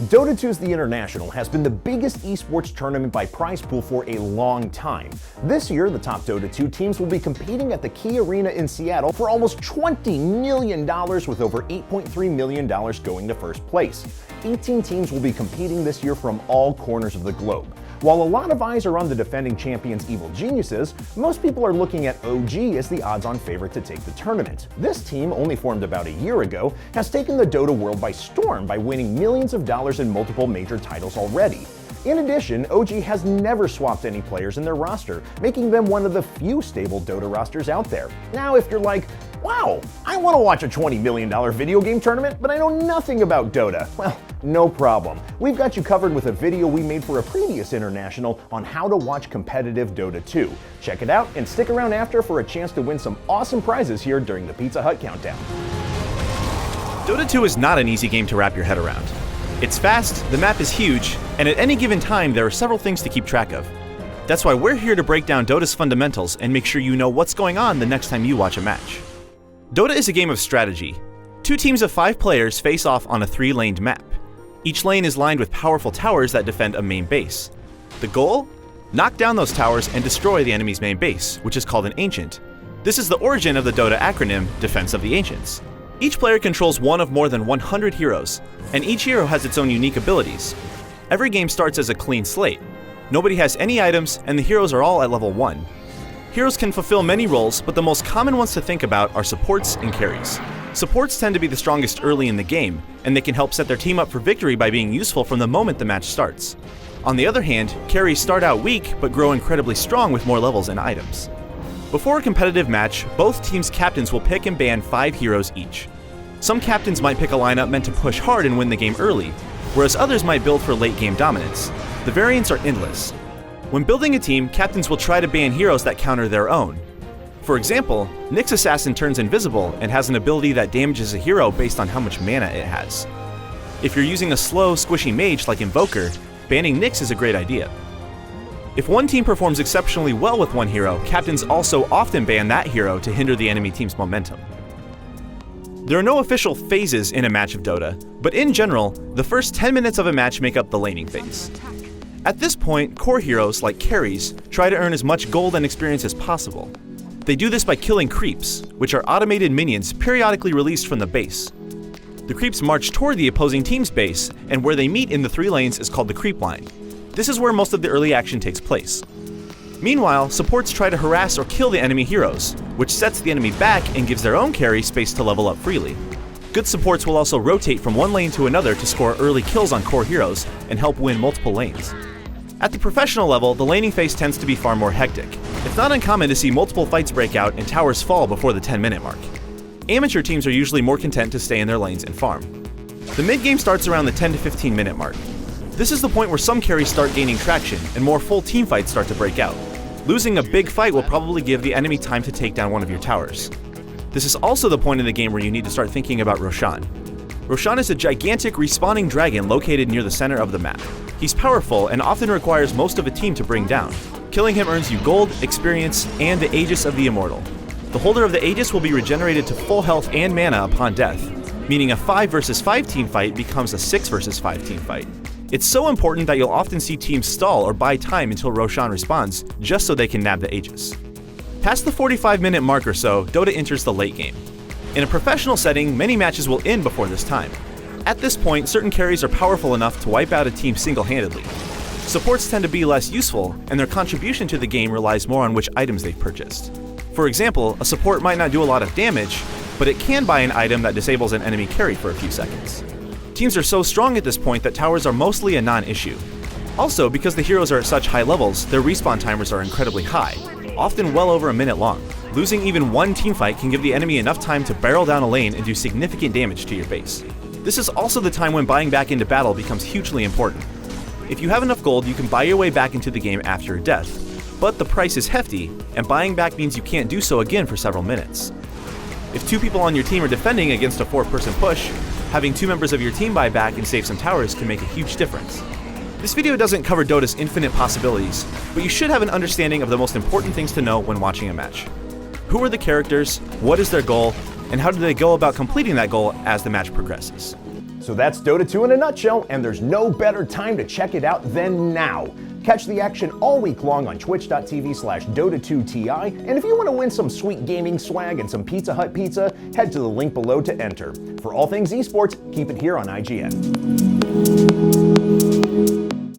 Dota 2's The International has been the biggest esports tournament by prize pool for a long time. This year, the top Dota 2 teams will be competing at the Key Arena in Seattle for almost $20 million, with over $8.3 million going to first place. 18 teams will be competing this year from all corners of the globe. While a lot of eyes are on the defending champions Evil Geniuses, most people are looking at OG as the odds-on favorite to take the tournament. This team, only formed about a year ago, has taken the Dota world by storm by winning millions of dollars in multiple major titles already. In addition, OG has never swapped any players in their roster, making them one of the few stable Dota rosters out there. Now, if you're like, wow, I want to watch a $20 million video game tournament, but I know nothing about Dota, well, no problem. We've got you covered with a video we made for a previous international on how to watch competitive Dota 2. Check it out and stick around after for a chance to win some awesome prizes here during the Pizza Hut Countdown. Dota 2 is not an easy game to wrap your head around. It's fast, the map is huge, and at any given time there are several things to keep track of. That's why we're here to break down Dota's fundamentals and make sure you know what's going on the next time you watch a match. Dota is a game of strategy. 2 teams of 5 players face off on a 3-laned map. Each lane is lined with powerful towers that defend a main base. The goal? Knock down those towers and destroy the enemy's main base, which is called an Ancient. This is the origin of the Dota acronym, Defense of the Ancients. Each player controls one of more than 100 heroes, and each hero has its own unique abilities. Every game starts as a clean slate. Nobody has any items, and the heroes are all at level 1. Heroes can fulfill many roles, but the most common ones to think about are supports and carries. Supports tend to be the strongest early in the game, and they can help set their team up for victory by being useful from the moment the match starts. On the other hand, carries start out weak, but grow incredibly strong with more levels and items. Before a competitive match, both teams' captains will pick and ban 5 heroes each. Some captains might pick a lineup meant to push hard and win the game early, whereas others might build for late game dominance. The variants are endless. When building a team, captains will try to ban heroes that counter their own. For example, Nyx's assassin turns invisible and has an ability that damages a hero based on how much mana it has. If you're using a slow, squishy mage like Invoker, banning Nyx is a great idea. If one team performs exceptionally well with one hero, captains also often ban that hero to hinder the enemy team's momentum. There are no official phases in a match of Dota, but in general, the first 10 minutes of a match make up the laning phase. At this point, core heroes, like carries, try to earn as much gold and experience as possible. They do this by killing creeps, which are automated minions periodically released from the base. The creeps march toward the opposing team's base, and where they meet in the 3 lanes is called the creep line. This is where most of the early action takes place. Meanwhile, supports try to harass or kill the enemy heroes, which sets the enemy back and gives their own carry space to level up freely. Good supports will also rotate from one lane to another to score early kills on core heroes and help win multiple lanes. At the professional level, the laning phase tends to be far more hectic. It's not uncommon to see multiple fights break out and towers fall before the 10-minute mark. Amateur teams are usually more content to stay in their lanes and farm. The mid-game starts around the 10 to 15-minute mark. This is the point where some carries start gaining traction and more full team fights start to break out. Losing a big fight will probably give the enemy time to take down one of your towers. This is also the point in the game where you need to start thinking about Roshan. Roshan is a gigantic respawning dragon located near the center of the map. He's powerful and often requires most of a team to bring down. Killing him earns you gold, experience, and the Aegis of the Immortal. The holder of the Aegis will be regenerated to full health and mana upon death, meaning a 5 versus 5 team fight becomes a 6 versus 5 team fight. It's so important that you'll often see teams stall or buy time until Roshan responds, just so they can nab the Aegis. Past the 45-minute mark or so, Dota enters the late game. In a professional setting, many matches will end before this time. At this point, certain carries are powerful enough to wipe out a team single-handedly. Supports tend to be less useful, and their contribution to the game relies more on which items they've purchased. For example, a support might not do a lot of damage, but it can buy an item that disables an enemy carry for a few seconds. Teams are so strong at this point that towers are mostly a non-issue. Also, because the heroes are at such high levels, their respawn timers are incredibly high, often well over a minute long. Losing even one teamfight can give the enemy enough time to barrel down a lane and do significant damage to your base. This is also the time when buying back into battle becomes hugely important. If you have enough gold, you can buy your way back into the game after your death, but the price is hefty, and buying back means you can't do so again for several minutes. If 2 people on your team are defending against a 4-person push, having 2 members of your team buy back and save some towers can make a huge difference. This video doesn't cover Dota's infinite possibilities, but you should have an understanding of the most important things to know when watching a match. Who are the characters, what is their goal, and how do they go about completing that goal as the match progresses? So that's Dota 2 in a nutshell, and there's no better time to check it out than now. Catch the action all week long on twitch.tv/Dota2TI, and if you want to win some sweet gaming swag and some Pizza Hut pizza, head to the link below to enter. For all things esports, keep it here on IGN.